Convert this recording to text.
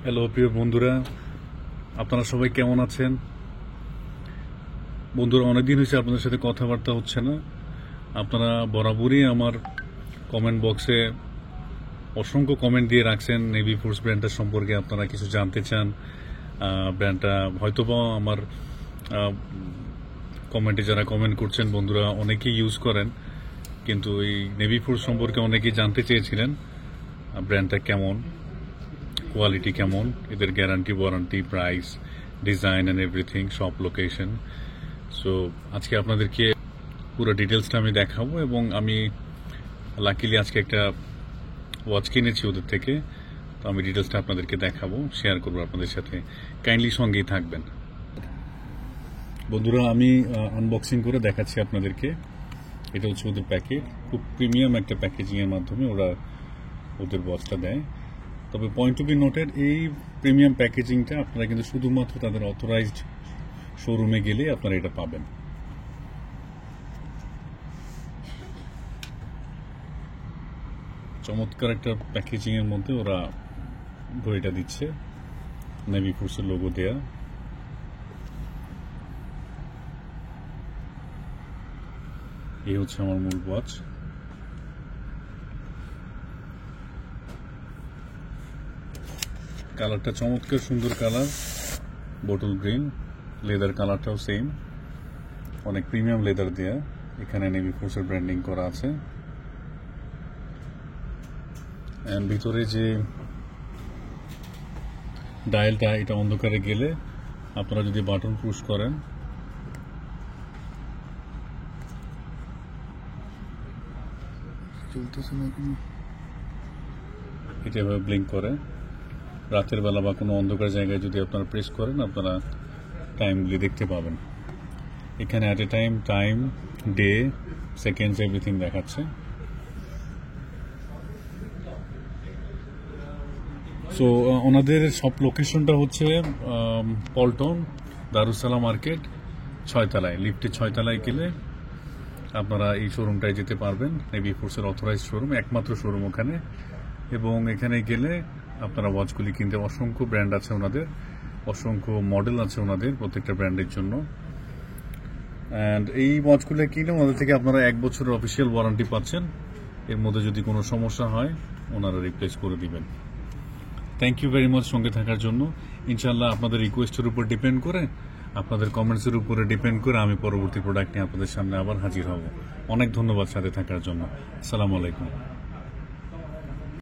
Hello প্রিয় বন্ধুরা, আপনারা সবাই কেমন আছেন? বন্ধুরা, অনেকদিন হয়েছে আপনাদের সাথে কথাবার্তা হচ্ছে না। আপনারা বরাবরই আমার কমেন্ট বক্সে অসংখ্য কমেন্ট দিয়ে রাখছেন নেভি ফুডস ব্র্যান্ডটার সম্পর্কে। আপনারা কিছু জানতে চান। ব্র্যান্ডটা হয়তোবা আমার কমেন্টে যারা কমেন্ট করছেন বন্ধুরা অনেকেই ইউজ করেন, কিন্তু এই নেভি ফুডস সম্পর্কে অনেকেই জানতে চেয়েছিলেন ব্র্যান্ডটা কেমন, কোয়ালিটি কেমন, এদের guarantee, warranty, price, design and everything, shop location. So আজকে আপনাদেরকে পুরো ডিটেলসটা আমি দেখাবো, এবং আমি লাকিলি আজকে একটা ওয়াচ কিনেছি ওদের থেকে। তো আমি ডিটেলসটা আপনাদেরকে দেখাবো, শেয়ার করবো আপনাদের সাথে। কাইন্ডলি সঙ্গেই থাকবেন বন্ধুরা। আমি আনবক্সিং করে দেখাচ্ছি আপনাদেরকে। এটা হচ্ছে ওদের প্যাকেট, খুব প্রিমিয়াম একটা প্যাকেজিংয়ের মাধ্যমে ওরা ওদের ওয়াচটা দেয়। তবে পয়েন্ট টু বি নোটেড, এই প্রিমিয়াম প্যাকেজিংটা আপনারা কিন্তু শুধুমাত্র তাদের অথরাইজড শোরুমে গেলে আপনারা এটা পাবেন। চমৎকার একটা প্যাকেজিংয়ের মধ্যে ওরা ঘড়িটা দিচ্ছে, নেভি ফুডসের লোগো দেয়া। এই হচ্ছে আমার মূল ওয়াচ। কালারটা চমৎকার সুন্দর কালার, বোটল গ্রিন। লেদার কালারটাও সেম, অনেক প্রিমিয়াম লেদার দেয়া। এখানে নেভি ফুডসের ব্র্যান্ডিং করা আছে। এন্ড ভিতরে যে ডায়ালটা, এটা অন্ধকারে গেলে আপনারা যদি বাটন পুশ করেন, এটা এভাবে ব্লিঙ্ক করে। রাতের বেলা বা কোনো অন্ধকার জায়গায় যদি আপনারা প্রেস করেন, আপনারা টাইমগুলি দেখতে পাবেন। এখানে at a time, day, seconds, everything দেখাচ্ছে। সো ওনাদের সব লোকেশনটা হচ্ছে পল্টন দারুসালাম মার্কেট 6 তলায়, লিফটে 6 তলায় গেলে আপনারা এই শোরুমটায় যেতে পারবেন। নেভি ফুডসের অথরাইজ শোরুম, একমাত্র শোরুম ওখানে। এবং এখানে গেলে আপনারা ওয়াচগুলি কিনতে, অসংখ্য ব্র্যান্ড আছে ওনাদের, অসংখ্য মডেল আছে ওনাদের প্রত্যেকটা ব্র্যান্ডের জন্য। অ্যান্ড এই ওয়াচগুলো কিনে ওনাদের থেকে আপনারা 1 বছরের অফিসিয়াল ওয়ারেন্টি পাচ্ছেন। এর মধ্যে যদি কোনো সমস্যা হয় ওনারা রিপ্লেস করে দিবেন। থ্যাংক ইউ ভেরি মাচ সঙ্গে থাকার জন্য। ইনশাল্লাহ আপনাদের রিকোয়েস্টের উপর ডিপেন্ড করে, আপনাদের কমেন্টসের উপরে ডিপেন্ড করে আমি পরবর্তী প্রোডাক্ট নিয়ে আপনাদের সামনে আবার হাজির হব। অনেক ধন্যবাদ সাথে থাকার জন্য। আসসালামু আলাইকুম।